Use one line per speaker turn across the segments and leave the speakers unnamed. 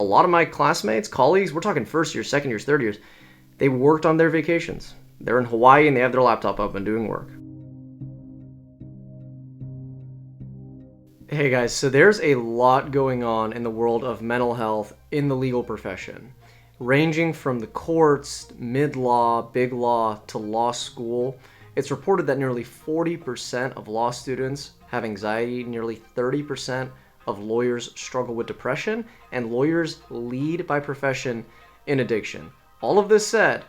A lot of my classmates, colleagues, we're talking first years, second years, third years, they worked on their vacations. They're in Hawaii and they have their laptop up and doing work. Hey guys, so there's a lot going on in the world of mental health in the legal profession, ranging from the courts, mid-law, big law, to law school. It's reported that nearly 40% of law students have anxiety, nearly 30% of lawyers struggle with depression, and lawyers lead by profession in addiction. All of this said,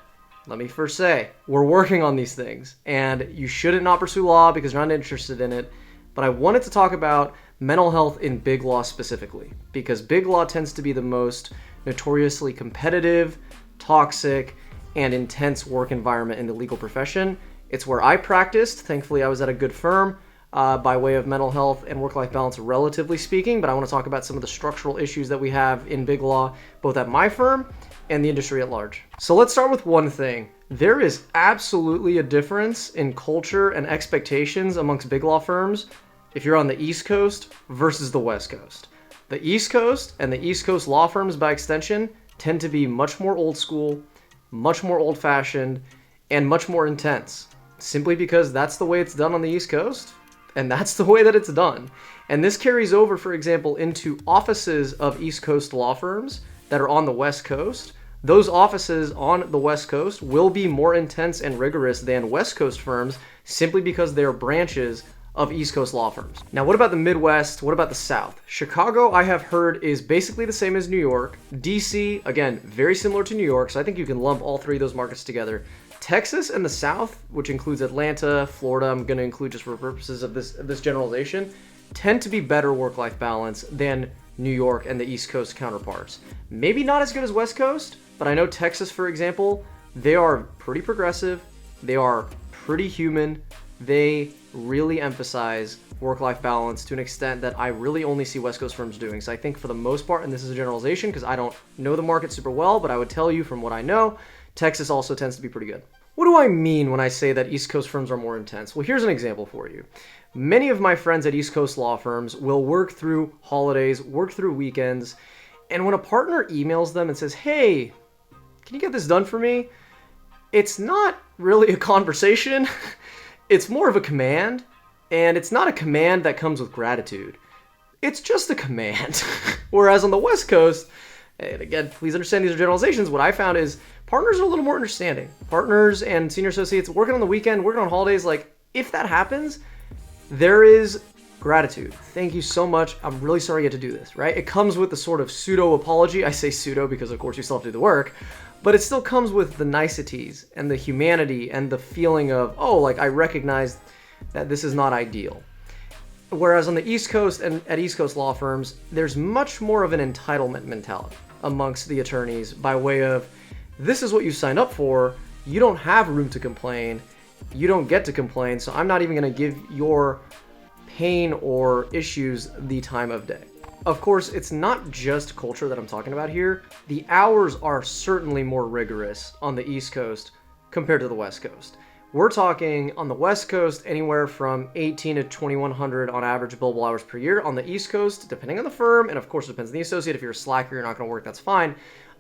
let me first say, we're working on these things, and you shouldn't not pursue law because you're not interested in it. But I wanted to talk about mental health in big law specifically, because big law tends to be the most notoriously competitive, toxic, and intense work environment in the legal profession. It's where I practiced. Thankfully, I was at a good firm by way of mental health and work-life balance, relatively speaking. But I want to talk about some of the structural issues that we have in big law, both at my firm and the industry at large. So let's start with one thing. There is absolutely a difference in culture and expectations amongst big law firms if you're on the East Coast versus the West Coast. The East Coast and the East Coast law firms, by extension, tend to be much more old school, much more old-fashioned, and much more intense, simply because that's the way it's done on the East Coast, and that's the way that it's done. And this carries over, for example, into offices of East Coast law firms that are on the West Coast. Those offices on the West Coast will be more intense and rigorous than West Coast firms, simply because they are branches of East Coast law firms. Now, what about the Midwest? What about the South? Chicago, I have heard, is basically the same as New York. DC, again, very similar to New York, so I think you can lump all three of those markets together. Texas and the South, which includes Atlanta, Florida, I'm going to include just for purposes of this generalization, tend to be better work-life balance than New York and the East Coast counterparts. Maybe not as good as West Coast, but I know Texas, for example, they are pretty progressive, they are pretty human, they really emphasize work-life balance to an extent that I really only see West Coast firms doing. So I think for the most part, and this is a generalization because I don't know the market super well, but I would tell you from what I know, Texas also tends to be pretty good. What do I mean when I say that East Coast firms are more intense? Well, here's an example for you. Many of my friends at East Coast law firms will work through holidays, work through weekends, and when a partner emails them and says, hey, can you get this done for me? It's not really a conversation. It's more of a command, and it's not a command that comes with gratitude. It's just a command. Whereas on the West Coast, and again, please understand these are generalizations, what I found is partners are a little more understanding. Partners and senior associates working on the weekend, working on holidays, like if that happens, there is gratitude. Thank you so much. I'm really sorry you had to do this, right? It comes with the sort of pseudo apology. I say pseudo because of course you still have to do the work, but it still comes with the niceties and the humanity and the feeling of, oh, like I recognize that this is not ideal. Whereas on the East Coast and at East Coast law firms, there's much more of an entitlement mentality amongst the attorneys by way of, this is what you signed up for, you don't have room to complain, you don't get to complain, so I'm not even going to give your pain or issues the time of day. Of course, it's not just culture that I'm talking about here. The hours are certainly more rigorous on the East Coast compared to the West Coast. We're talking on the West Coast anywhere from 18 to 2,100 on average billable hours per year. On the East Coast, depending on the firm, and of course it depends on the associate. If you're a slacker, you're not going to work, that's fine.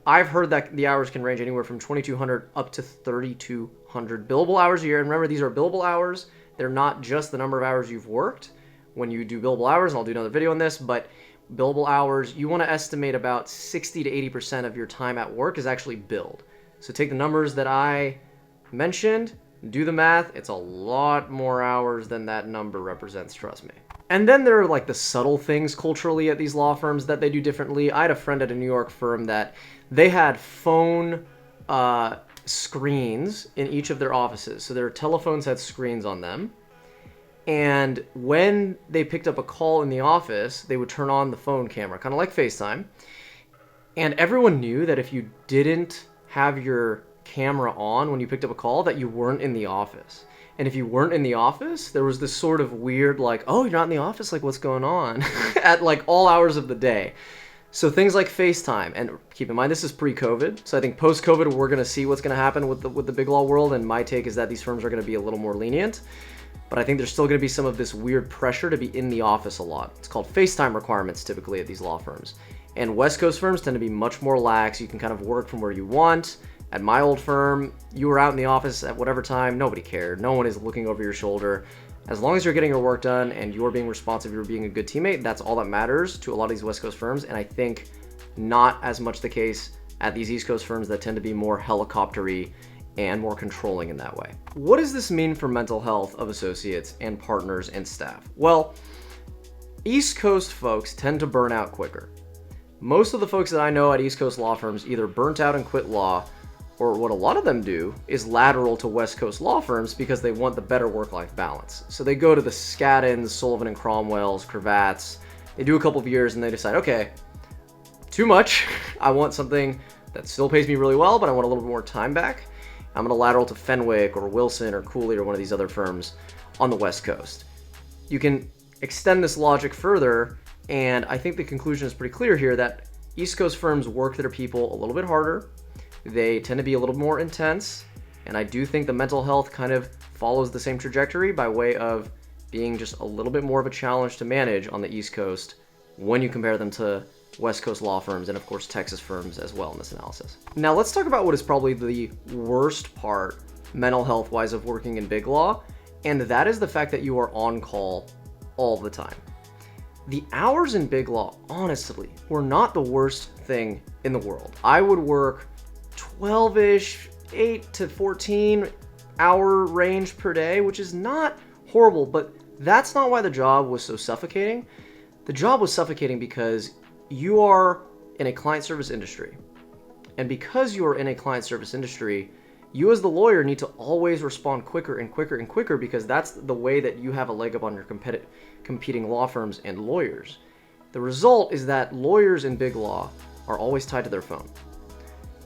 I've heard that the hours can range anywhere from 2,200 up to 3,200 billable hours a year. And remember, these are billable hours. They're not just the number of hours you've worked when you do billable hours, and I'll do another video on this, but billable hours, you want to estimate about 60 to 80% of your time at work is actually billed. So take the numbers that I mentioned, do the math, it's a lot more hours than that number represents, trust me. And then there are like the subtle things culturally at these law firms that they do differently. I had a friend at a New York firm that they had phone screens in each of their offices. So their telephones had screens on them. And when they picked up a call in the office, they would turn on the phone camera, kind of like FaceTime. And everyone knew that if you didn't have your camera on when you picked up a call, that you weren't in the office. And if you weren't in the office, there was this sort of weird like, oh, you're not in the office? Like, what's going on? At like all hours of the day. So things like FaceTime, and keep in mind this is pre-COVID, so I think post-COVID we're going to see what's going to happen with the big law world, and my take is that these firms are going to be a little more lenient. But I think there's still going to be some of this weird pressure to be in the office a lot. It's called FaceTime requirements typically at these law firms. And West Coast firms tend to be much more lax. You can kind of work from where you want. At my old firm, you were out in the office at whatever time, nobody cared. No one is looking over your shoulder. As long as you're getting your work done and you're being responsive, you're being a good teammate, that's all that matters to a lot of these West Coast firms. And I think not as much the case at these East Coast firms that tend to be more helicopter-y and more controlling in that way. What does this mean for mental health of associates and partners and staff? Well, East Coast folks tend to burn out quicker. Most of the folks that I know at East Coast law firms either burnt out and quit law, or what a lot of them do is lateral to West Coast law firms because they want the better work-life balance. So they go to the Skaddens, Sullivan and Cromwells, Cravats, they do a couple of years and they decide, okay, too much. I want something that still pays me really well, but I want a little bit more time back. I'm gonna lateral to Fenwick or Wilson or Cooley or one of these other firms on the West Coast. You can extend this logic further, and I think the conclusion is pretty clear here that East Coast firms work their people a little bit harder. They tend to be a little more intense, and I do think the mental health kind of follows the same trajectory by way of being just a little bit more of a challenge to manage on the East Coast when you compare them to West Coast law firms and of course Texas firms as well in this analysis. Now let's talk about what is probably the worst part mental health wise of working in big law, and that is the fact that you are on call all the time. The hours in big law, honestly, were not the worst thing in the world. I would work 12-ish, 8 to 14 hour range per day, which is not horrible, but that's not why the job was so suffocating. The job was suffocating because you are in a client service industry. And because you are in a client service industry, you as the lawyer need to always respond quicker and quicker and quicker because that's the way that you have a leg up on your competing law firms and lawyers. The result is that lawyers in big law are always tied to their phone.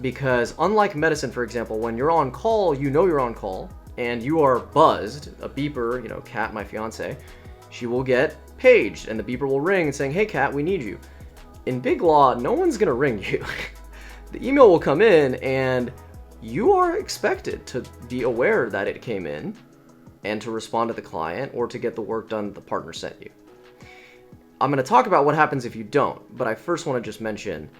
Because unlike medicine, for example, when you're on call, you know you're on call and you are buzzed, a beeper, Kat, my fiance, she will get paged and the beeper will ring and saying, hey Kat, we need you. In big law, no one's gonna ring you. The email will come in and you are expected to be aware that it came in and to respond to the client or to get the work done the partner sent you. I'm gonna talk about what happens if you don't, but I first wanna just mention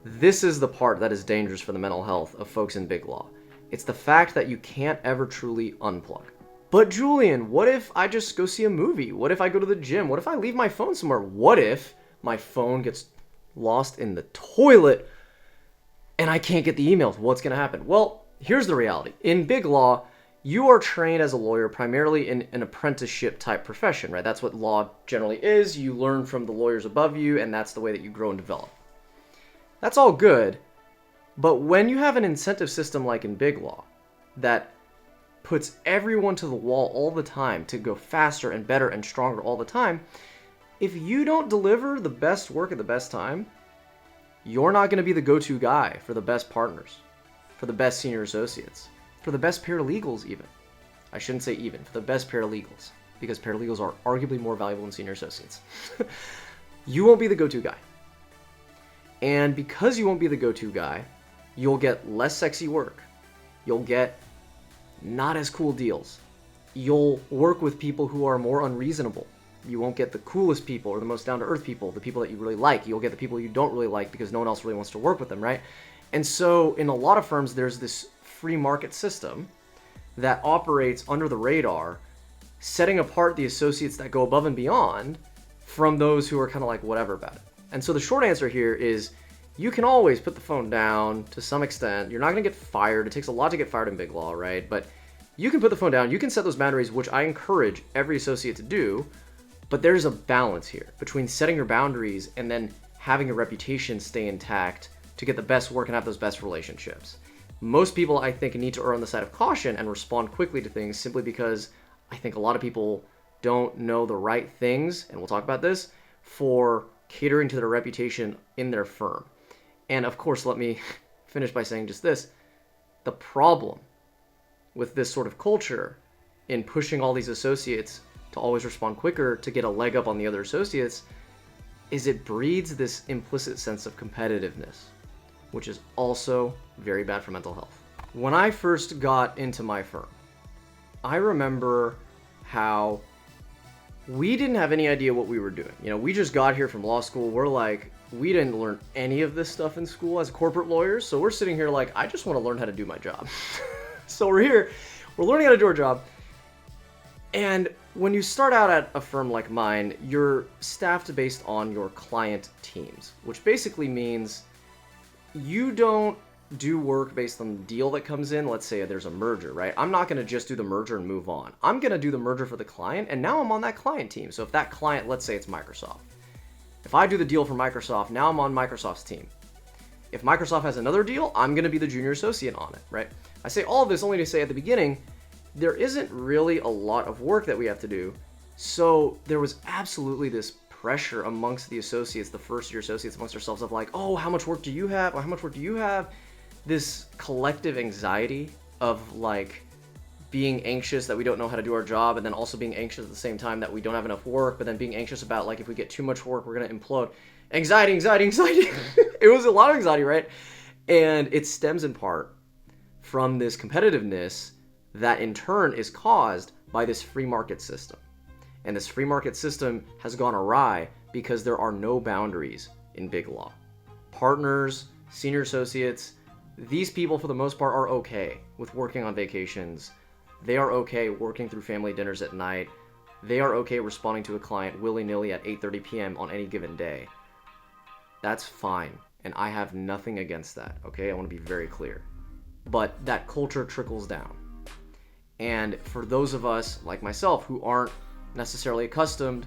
this is the part that is dangerous for the mental health of folks in big law. It's the fact that you can't ever truly unplug. But Julian, what if I just go see a movie? What if I go to the gym? What if I leave my phone somewhere? What if my phone gets lost in the toilet and I can't get the emails? What's gonna happen? Well, here's the reality. In big law, you are trained as a lawyer primarily in an apprenticeship type profession, right? That's what law generally is. You learn from the lawyers above you, and that's the way that you grow and develop. That's all good, but when you have an incentive system like in big law that puts everyone to the wall all the time to go faster and better and stronger all the time, if you don't deliver the best work at the best time, you're not going to be the go-to guy for the best partners, for the best senior associates, for the best paralegals even. I shouldn't say even, for the best paralegals, because paralegals are arguably more valuable than senior associates. You won't be the go-to guy. And because you won't be the go-to guy, you'll get less sexy work. You'll get not as cool deals. You'll work with people who are more unreasonable. You won't get the coolest people or the most down-to-earth people, the people that you really like. You'll get the people you don't really like because no one else really wants to work with them, right? And so in a lot of firms, there's this free market system that operates under the radar, setting apart the associates that go above and beyond from those who are kind of like whatever about it. And so the short answer here is you can always put the phone down to some extent. You're not going to get fired. It takes a lot to get fired in big law, right? But you can put the phone down. You can set those boundaries, which I encourage every associate to do. But there's a balance here between setting your boundaries and then having your reputation stay intact to get the best work and have those best relationships. Most people, I think, need to err on the side of caution and respond quickly to things simply because I think a lot of people don't know the right things, and we'll talk about this, for catering to their reputation in their firm. And of course, let me finish by saying just this. The problem with this sort of culture in pushing all these associates to always respond quicker to get a leg up on the other associates is it breeds this implicit sense of competitiveness, which is also very bad for mental health. When I first got into my firm, I remember how we didn't have any idea what we were doing. We just got here from law school. We're like, we didn't learn any of this stuff in school as corporate lawyers. So we're sitting here like, I just want to learn how to do my job. So we're here, we're learning how to do our job. And when you start out at a firm like mine, you're staffed based on your client teams, which basically means you don't do work based on the deal that comes in. Let's say there's a merger, right? I'm not going to just do the merger and move on. I'm going to do the merger for the client, and now I'm on that client team. So if that client, let's say it's Microsoft. If I do the deal for Microsoft, now I'm on Microsoft's team. If Microsoft has another deal, I'm going to be the junior associate on it, right? I say all of this only to say at the beginning, there isn't really a lot of work that we have to do. So there was absolutely this pressure amongst the associates, the first year associates amongst ourselves of like, oh, how much work do you have? Or how much work do you have? This collective anxiety of like being anxious that we don't know how to do our job, and then also being anxious at the same time that we don't have enough work, but then being anxious about like if we get too much work, we're going to implode. Anxiety. It was a lot of anxiety, right? And it stems in part from this competitiveness that in turn is caused by this free market system. And this free market system has gone awry because there are no boundaries in big law. Partners, senior associates, these people for the most part are okay with working on vacations. They are okay working through family dinners at night. They are okay responding to a client willy-nilly at 8:30 p.m. on any given day. That's fine, and I have nothing against that, okay? I want to be very clear. But that culture trickles down. And for those of us, like myself, who aren't necessarily accustomed,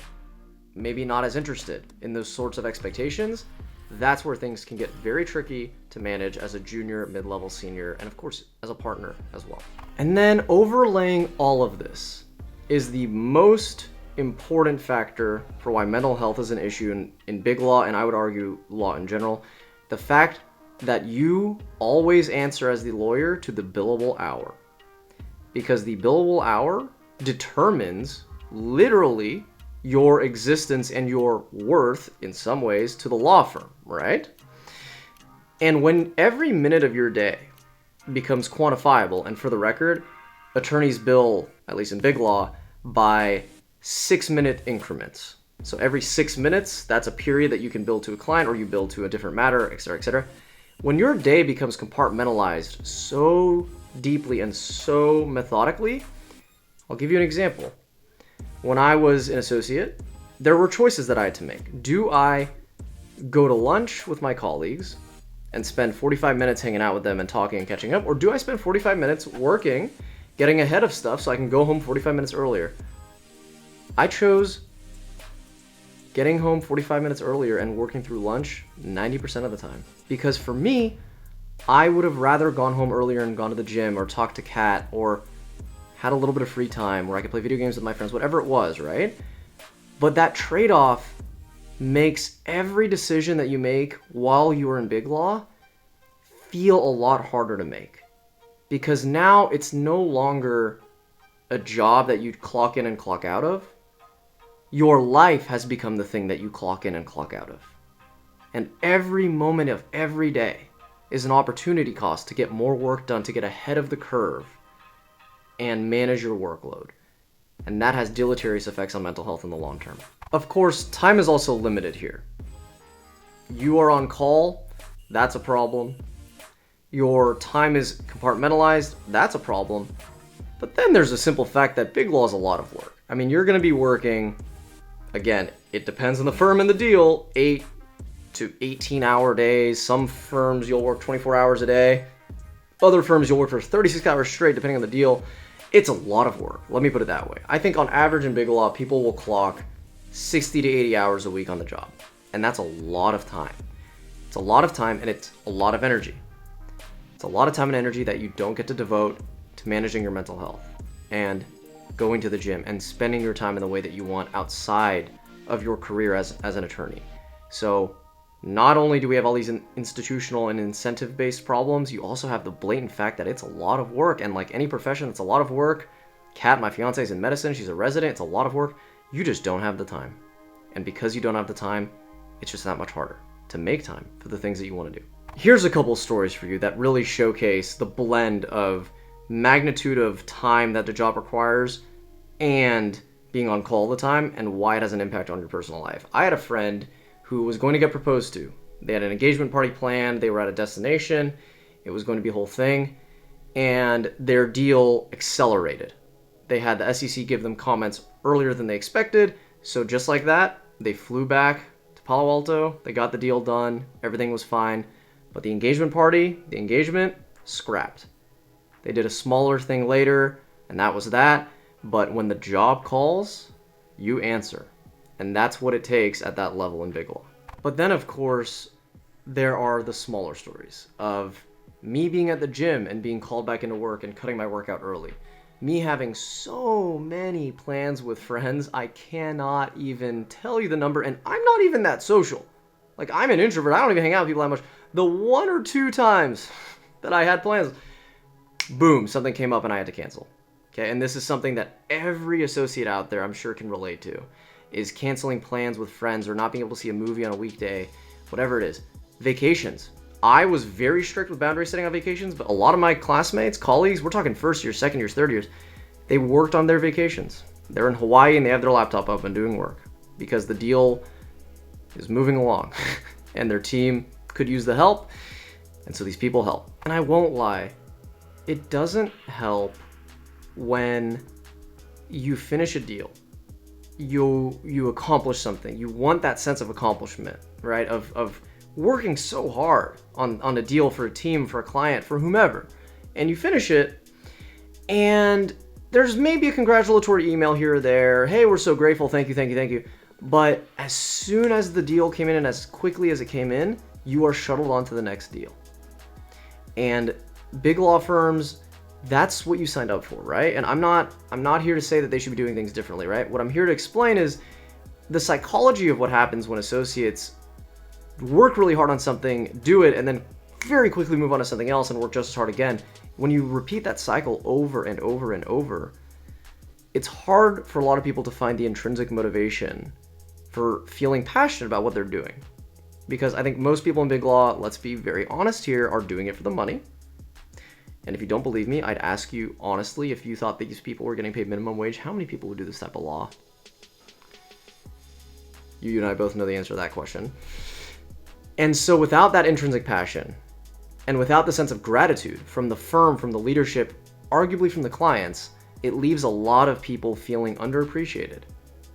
maybe not as interested in those sorts of expectations, that's where things can get very tricky to manage as a junior, mid-level, senior, and of course, as a partner as well. And then overlaying all of this is the most important factor for why mental health is an issue in big law, and I would argue law in general. The fact that you always answer as the lawyer to the billable hour. Because the billable hour determines literally your existence and your worth in some ways to the law firm, right? And when every minute of your day becomes quantifiable, and for the record, attorneys bill, at least in big law, by 6-minute increments. So every 6 minutes, that's a period that you can bill to a client or you bill to a different matter, et cetera, et cetera. When your day becomes compartmentalized so deeply and so methodically, I'll give you an example. When I was an associate, there were choices that I had to make. Do I go to lunch with my colleagues and spend 45 minutes hanging out with them and talking and catching up? Or do I spend 45 minutes working, getting ahead of stuff so I can go home 45 minutes earlier? I chose getting home 45 minutes earlier and working through lunch 90% of the time. Because for me, I would have rather gone home earlier and gone to the gym or talked to Kat or had a little bit of free time where I could play video games with my friends, whatever it was, right? But that trade-off makes every decision that you make while you are in big law feel a lot harder to make. Because now it's no longer a job that you clock in and clock out of. Your life has become the thing that you clock in and clock out of. And every moment of every day is an opportunity cost to get more work done, to get ahead of the curve and manage your workload. And that has deleterious effects on mental health in the long term. Of course, time is also limited here. You are on call, that's a problem. Your time is compartmentalized, that's a problem. But then there's the simple fact that big law is a lot of work. I mean, you're going to be working, again, it depends on the firm and the deal, 8 to 18-hour days. Some firms you'll work 24 hours a day. Other firms you'll work for 36 hours straight, depending on the deal. It's a lot of work. Let me put it that way. I think on average in big law, people will clock 60 to 80 hours a week on the job. And that's a lot of time. It's a lot of time and it's a lot of energy. It's a lot of time and energy that you don't get to devote to managing your mental health and going to the gym and spending your time in the way that you want outside of your career as an attorney. So not only do we have all these institutional and incentive-based problems, you also have the blatant fact that it's a lot of work. And like any profession, it's a lot of work. Kat, my fiance, is in medicine. She's a resident. It's a lot of work. You just don't have the time. And because you don't have the time, it's just that much harder to make time for the things that you want to do. Here's a couple stories for you that really showcase the blend of magnitude of time that the job requires and being on call all the time and why it has an impact on your personal life. I had a friend who was going to get proposed to. They had an engagement party planned. They were at a destination. It was going to be a whole thing. And their deal accelerated. They had the SEC give them comments earlier than they expected. So just like that, they flew back to Palo Alto. They got the deal done. Everything was fine. But the engagement party, the engagement, scrapped. They did a smaller thing later, and that was that. But when the job calls, you answer. And that's what it takes at that level in BigLaw. But then, of course, there are the smaller stories of me being at the gym and being called back into work and cutting my workout early. Me having so many plans with friends, I cannot even tell you the number, and I'm not even that social. Like, I'm an introvert. I don't even hang out with people that much. The 1 or 2 times that I had plans, boom, something came up and I had to cancel. Okay, and this is something that every associate out there, I'm sure, can relate to, is canceling plans with friends or not being able to see a movie on a weekday, whatever it is. Vacations. I was very strict with boundary setting on vacations, but a lot of my classmates, colleagues, we're talking first years, second years, third years, they worked on their vacations. They're in Hawaii and they have their laptop up and doing work because the deal is moving along and their team could use the help. And so these people help. And I won't lie, it doesn't help when you finish a deal, you accomplish something. You want that sense of accomplishment, right? Of working so hard on a deal for a team, for a client, for whomever, and you finish it, and there's maybe a congratulatory email here or there. Hey, we're so grateful. Thank you, thank you, thank you. But as soon as the deal came in and as quickly as it came in, you are shuttled on to the next deal. And big law firms, that's what you signed up for, right? And I'm not here to say that they should be doing things differently, right? What I'm here to explain is the psychology of what happens when associates work really hard on something, do it, and then very quickly move on to something else and work just as hard again. When you repeat that cycle over and over and over, it's hard for a lot of people to find the intrinsic motivation for feeling passionate about what they're doing. Because I think most people in big law, let's be very honest here, are doing it for the money. And if you don't believe me, I'd ask you honestly, if you thought these people were getting paid minimum wage, how many people would do this type of law? You and I both know the answer to that question. And so without that intrinsic passion, and without the sense of gratitude from the firm, from the leadership, arguably from the clients, it leaves a lot of people feeling underappreciated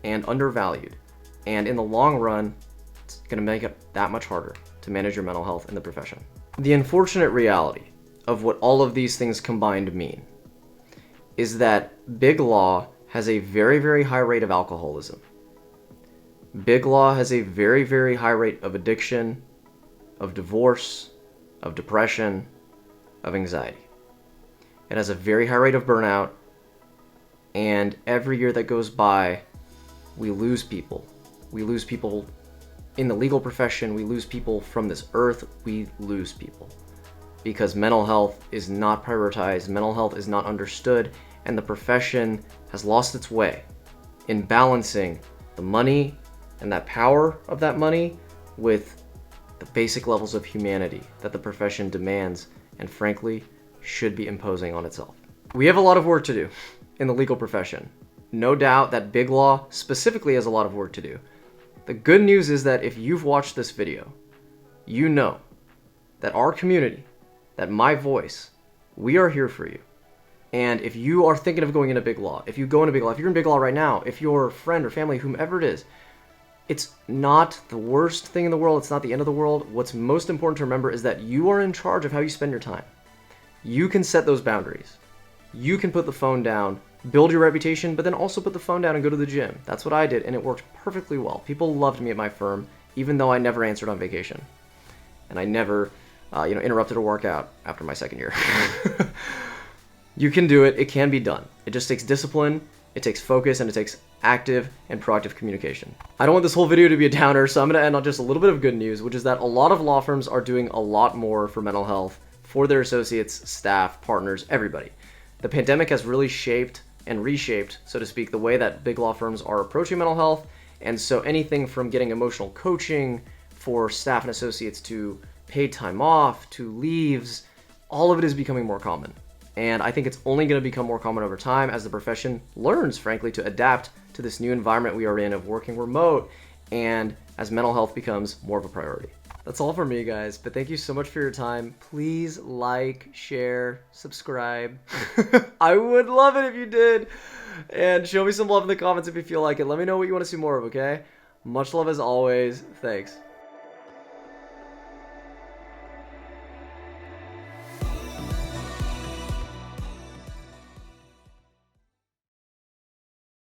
and undervalued. And in the long run, it's going to make it that much harder to manage your mental health in the profession. The unfortunate reality of what all of these things combined mean is that big law has a very, very high rate of alcoholism. Big law has a very, very high rate of addiction, of divorce, of depression, of anxiety. It has a very high rate of burnout, and every year that goes by, we lose people. We lose people in the legal profession, we lose people from this earth, we lose people. Because mental health is not prioritized, mental health is not understood, and the profession has lost its way in balancing the money and that power of that money with the basic levels of humanity that the profession demands and frankly should be imposing on itself. We have a lot of work to do in the legal profession. No doubt that big law specifically has a lot of work to do. The good news is that if you've watched this video, you know that our community, that my voice, we are here for you. And if you are thinking of going into big law, if you go into big law, if you're in big law right now, if your friend or family, whomever it is, it's not the worst thing in the world. It's not the end of the world. What's most important to remember is that you are in charge of how you spend your time. You can set those boundaries. You can put the phone down, build your reputation, but then also put the phone down and go to the gym. That's what I did, and it worked perfectly well. People loved me at my firm, even though I never answered on vacation. And I never, interrupted a workout after my second year. You can do it. It can be done. It just takes discipline, it takes focus, and it takes active and proactive communication. I don't want this whole video to be a downer, so I'm going to end on just a little bit of good news, which is that a lot of law firms are doing a lot more for mental health for their associates, staff, partners, everybody. The pandemic has really shaped and reshaped, so to speak, the way that big law firms are approaching mental health. And so anything from getting emotional coaching for staff and associates to paid time off, to leaves, all of it is becoming more common. And I think it's only going to become more common over time as the profession learns, frankly, to adapt to this new environment we are in of working remote, and as mental health becomes more of a priority. That's all for me, guys, but thank you so much for your time. Please like, share, subscribe. I would love it if you did. And show me some love in the comments if you feel like it. Let me know what you want to see more of, okay? Much love as always. Thanks.